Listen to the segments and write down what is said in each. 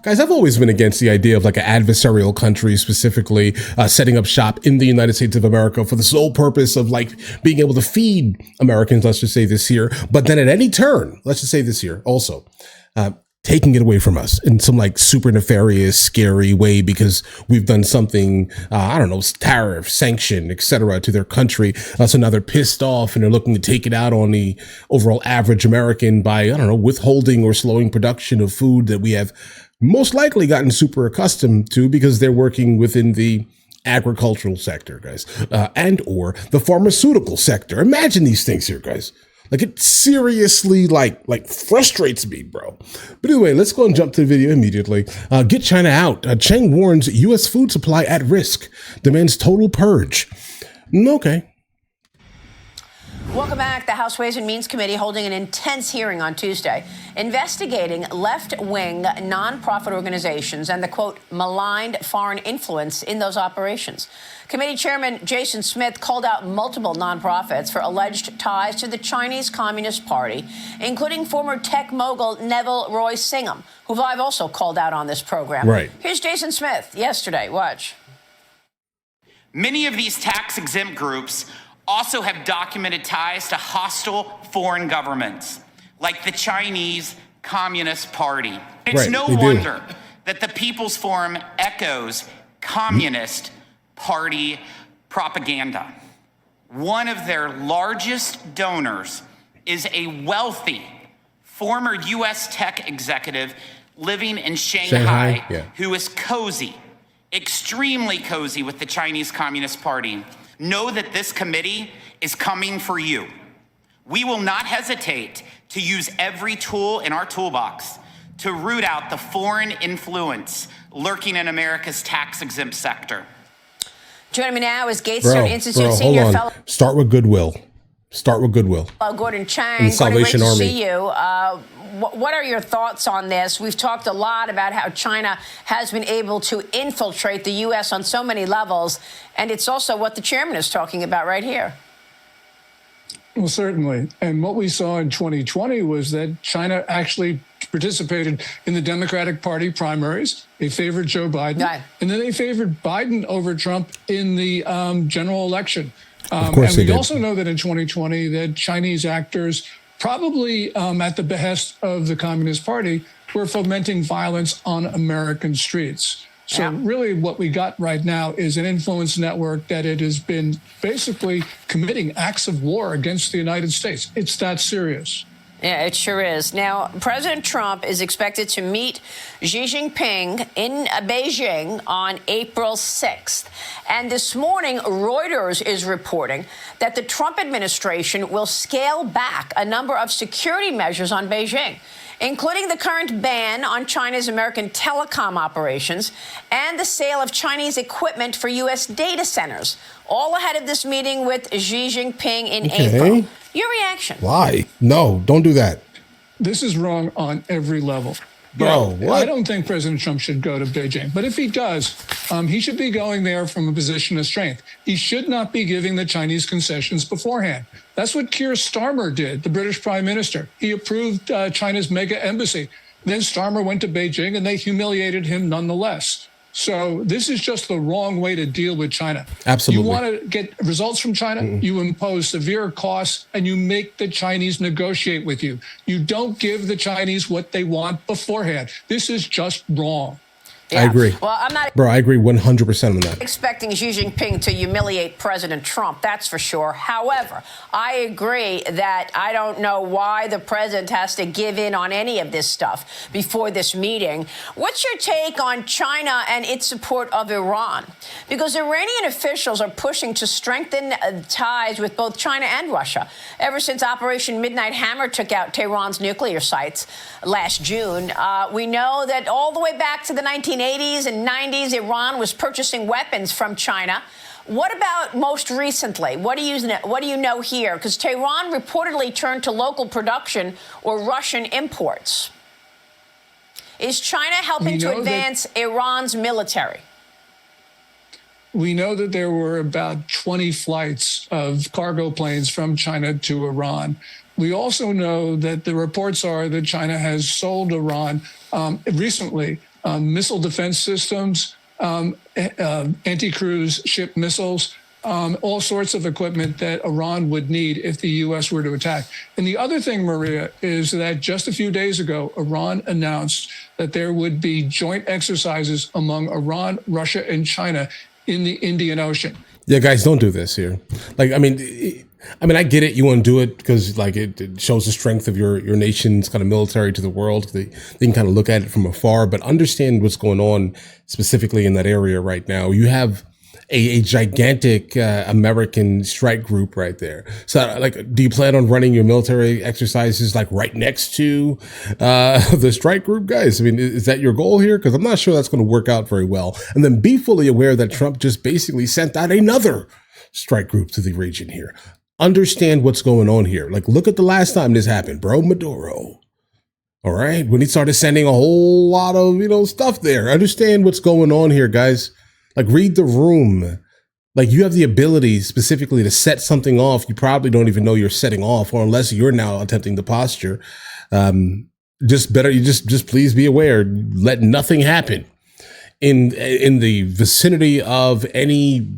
Guys, I've always been against the idea of like an adversarial country specifically setting up shop in the United States of America for the sole purpose of like being able to feed Americans, let's just say this year. But then at any turn, let's just say this year also, taking it away from us in some like super nefarious, scary way because we've done something, I don't know, tariff, sanction, etc. to their country. So now they're pissed off and they're looking to take it out on the overall average American by, I don't know, withholding or slowing production of food that we have most likely gotten super accustomed to because they're working within the agricultural sector, guys, and or the pharmaceutical sector. Imagine these things here, guys. Like it seriously like frustrates me, bro. But anyway, let's go and jump to the video immediately. Get China out. Cheng warns U.S. food supply at risk, demands total purge. Okay. Welcome back. The House Ways and Means Committee holding an intense hearing on Tuesday, investigating left-wing nonprofit organizations and the, quote, maligned foreign influence in those operations. Committee Chairman Jason Smith called out multiple nonprofits for alleged ties to the Chinese Communist Party, including former tech mogul Neville Roy Singham, who I've also called out on this program. Right. Here's Jason Smith yesterday. Watch. Many of these tax-exempt groups also have documented ties to hostile foreign governments, like the Chinese Communist Party. It's no wonder that the People's Forum echoes Communist Party propaganda. One of their largest donors is a wealthy former U.S. tech executive living in Shanghai. Who is cozy, extremely cozy with the Chinese Communist Party. Know that this committee is coming for you. We will not hesitate to use every tool in our toolbox to root out the foreign influence lurking in America's tax-exempt sector. Joining me now is Gatestone Institute Senior Fellow. Start with goodwill. Start with goodwill. Gordon Chang, Salvation Army. Great to see you. What are your thoughts on this? We've talked a lot about how China has been able to infiltrate the U.S. on so many levels, and it's also what the chairman is talking about right here. Well, certainly. And what we saw in 2020 was that China actually participated in the Democratic Party primaries. They favored Joe Biden, and then they favored Biden over Trump in the general election. Of course and we also know that in 2020 that Chinese actors, probably at the behest of the Communist Party, were fomenting violence on American streets. So really what we got right now is an influence network that it has been basically committing acts of war against the United States. It's that serious. Yeah, it sure is. Now, President Trump is expected to meet Xi Jinping in Beijing on April 6th. And this morning, Reuters is reporting that the Trump administration will scale back a number of security measures on Beijing, including the current ban on China's American telecom operations and the sale of Chinese equipment for U.S. data centers, all ahead of this meeting with Xi Jinping in April. Your reaction? Why? No, don't do that. This is wrong on every level. Bro, what? I don't think President Trump should go to Beijing. But if he does, he should be going there from a position of strength. He should not be giving the Chinese concessions beforehand. That's what Keir Starmer did, the British prime minister. He approved China's mega embassy. Then Starmer went to Beijing and they humiliated him nonetheless. So this is just the wrong way to deal with China. Absolutely. You want to get results from China, you impose severe costs, and you make the Chinese negotiate with you. You don't give the Chinese what they want beforehand. This is just wrong. I agree. Well, I'm not. Bro, I agree 100% on that. Expecting Xi Jinping to humiliate President Trump, that's for sure. However, I agree that I don't know why the president has to give in on any of this stuff before this meeting. What's your take on China and its support of Iran? Because Iranian officials are pushing to strengthen ties with both China and Russia. Ever since Operation Midnight Hammer took out Tehran's nuclear sites last June, we know that all the way back to the 1980s and 90s, Iran was purchasing weapons from China. What about most recently? What do you know here? Because Tehran reportedly turned to local production or Russian imports. Is China helping to advance Iran's military? We know that there were about 20 flights of cargo planes from China to Iran. We also know that the reports are that China has sold Iran recently missile defense systems, anti-cruise ship missiles, all sorts of equipment that Iran would need if the U.S. were to attack. And the other thing, Maria, is that just a few days ago, Iran announced that there would be joint exercises among Iran, Russia, and China in the Indian Ocean. Yeah, guys, don't do this here. Like, I mean, I get it. You want to do it because, like, it shows the strength of your nation's kind of military to the world. They can kind of look at it from afar, but understand what's going on specifically in that area right now. You have a gigantic American strike group right there. So, like, do you plan on running your military exercises like right next to the strike group, guys? I mean, is that your goal here? Because I'm not sure that's going to work out very well. And then be fully aware that Trump just basically sent out another strike group to the region here. Understand what's going on here. Like, look at the last time this happened, bro. Maduro. All right. When he started sending a whole lot of, stuff there. Understand what's going on here, guys. Like, read the room. Like, you have the ability specifically to set something off. You probably don't even know you're setting off, or unless you're now attempting to posture. Just please be aware. Let nothing happen in the vicinity of any,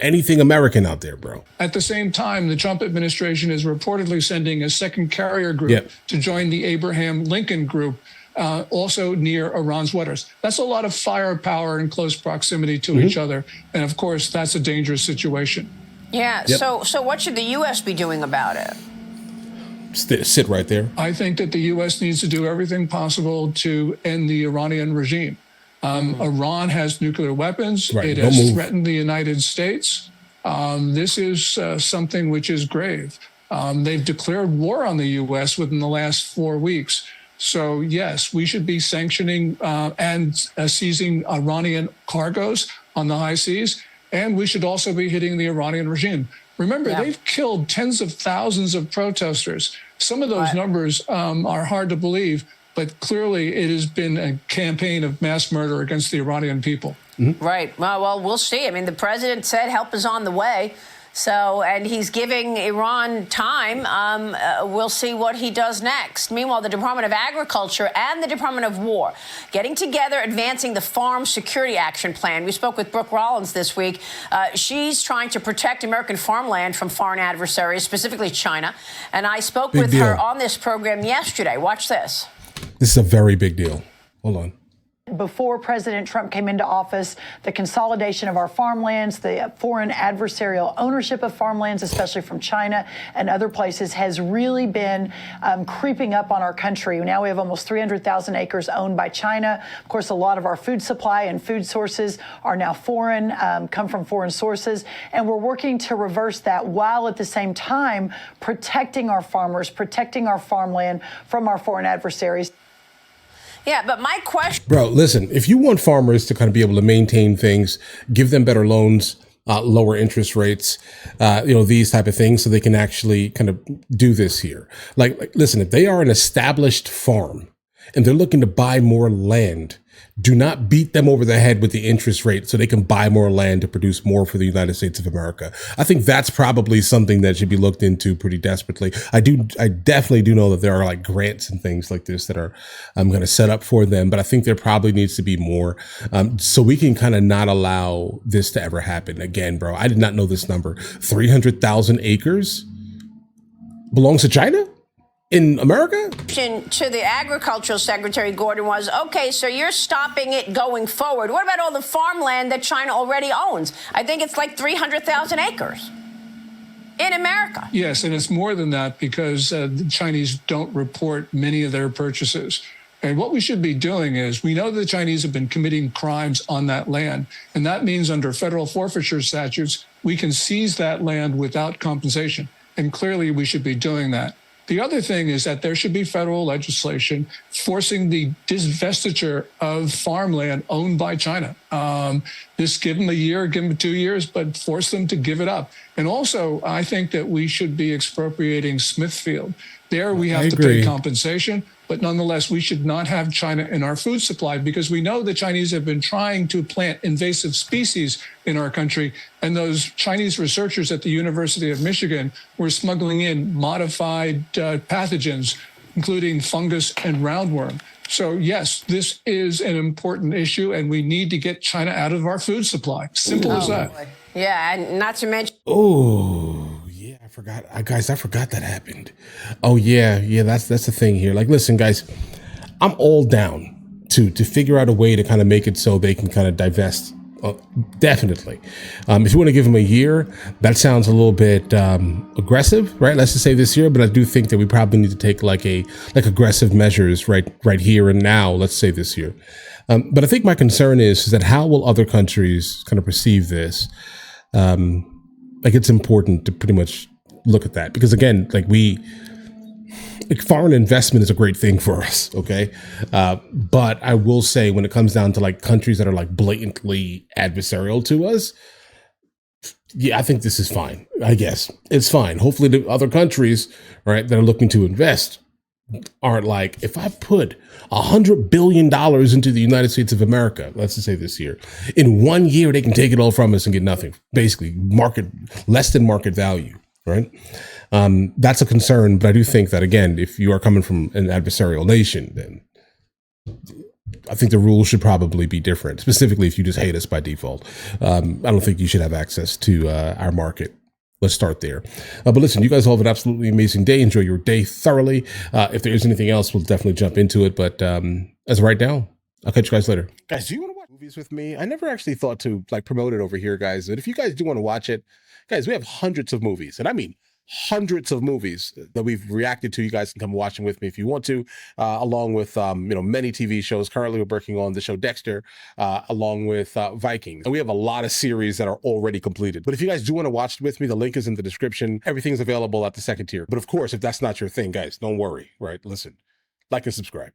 anything American out there, bro. At the same time, the Trump administration is reportedly sending a second carrier group to join the Abraham Lincoln group, also near Iran's waters. That's a lot of firepower in close proximity to each other. And of course, that's a dangerous situation. Yeah. Yep. So what should the U.S. be doing about it? Sit right there. I think that the U.S. needs to do everything possible to end the Iranian regime. Iran has nuclear weapons. Right. It has threatened the United States. This is something which is grave. They've declared war on the U.S. within the last 4 weeks. So, yes, we should be sanctioning and seizing Iranian cargoes on the high seas. And we should also be hitting the Iranian regime. Remember, they've killed tens of thousands of protesters. Some of those numbers are hard to believe, but clearly it has been a campaign of mass murder against the Iranian people. Right. Well, we'll see. I mean, the president said help is on the way. So, and he's giving Iran time. We'll see what he does next. Meanwhile, the Department of Agriculture and the Department of War getting together, advancing the Farm Security Action Plan. We spoke with Brooke Rollins this week. She's trying to protect American farmland from foreign adversaries, specifically China. And I spoke with her on this program yesterday. Watch this. This is a very big deal. Hold on. Before President Trump came into office, the consolidation of our farmlands, the foreign adversarial ownership of farmlands, especially from China and other places, has really been creeping up on our country. Now we have almost 300,000 acres owned by China. Of course, a lot of our food supply and food sources are now foreign, come from foreign sources. And we're working to reverse that while at the same time protecting our farmers, protecting our farmland from our foreign adversaries. Yeah, but my question... Bro, listen, if you want farmers to kind of be able to maintain things, give them better loans, lower interest rates, these type of things so they can actually kind of do this here. Like, listen, if they are an established farm and they're looking to buy more land, do not beat them over the head with the interest rate so they can buy more land to produce more for the United States of America. I think that's probably something that should be looked into pretty desperately. I definitely do know that there are like grants and things like this that are going to set up for them, but I think there probably needs to be more so we can kind of not allow this to ever happen again, bro. I did not know this number. 300,000 acres belongs to China? In America? To the Agricultural Secretary Gordon was, okay, so you're stopping it going forward. What about all the farmland that China already owns? I think it's like 300,000 acres in America. Yes, and it's more than that because the Chinese don't report many of their purchases. And what we should be doing is, we know the Chinese have been committing crimes on that land, and that means under federal forfeiture statutes, we can seize that land without compensation. And clearly we should be doing that. The other thing is that there should be federal legislation forcing the divestiture of farmland owned by China. Just give them a year, give them 2 years, but force them to give it up. And also, I think that we should be expropriating Smithfield. There we have to pay compensation, but nonetheless, we should not have China in our food supply because we know the Chinese have been trying to plant invasive species in our country. And those Chinese researchers at the University of Michigan were smoggling in modified pathogens including fungus and roundworm. So yes, this is an important issue, and we need to get China out of our food supply. Simple as that. Boy. Yeah, and not to mention. Oh, yeah, I forgot. Guys, I forgot that happened. Oh, yeah, that's the thing here. Like, listen, guys, I'm all down to figure out a way to kind of make it so they can kind of divest. Definitely. If you want to give them a year, that sounds a little bit aggressive, right? Let's just say this year, but I do think that we probably need to take like aggressive measures right here and now. Let's say this year. But I think my concern is that how will other countries kind of perceive this? Like, it's important to pretty much look at that because, again, foreign investment is a great thing for us, okay? But I will say when it comes down to like countries that are like blatantly adversarial to us, yeah, I think this is fine. I guess it's fine. Hopefully the other countries, right, that are looking to invest aren't like, if I put $100 billion into the United States of America, let's just say this year, in 1 year, they can take it all from us and get nothing. Basically, less than market value, right? That's a concern, but I do think that, again, if you are coming from an adversarial nation, then I think the rules should probably be different, specifically if you just hate us by default. I don't think you should have access to our market. Let's start there. But listen, you guys all have an absolutely amazing day. Enjoy your day thoroughly. If there is anything else, we'll definitely jump into it. But as of right now, I'll catch you guys later. Guys, do you want to watch movies with me? I never actually thought to like promote it over here, guys. But if you guys do want to watch it, guys, we have hundreds of movies. And I mean hundreds of movies that we've reacted to. You guys can come watch them with me if you want to, along with many TV shows. Currently we're working on the show Dexter, along with Vikings, and we have a lot of series that are already completed. But if you guys do want to watch it with me, the link is in the description. Everything's available at the second tier. But of course, if that's not your thing, guys, don't worry, right? Listen, like and subscribe.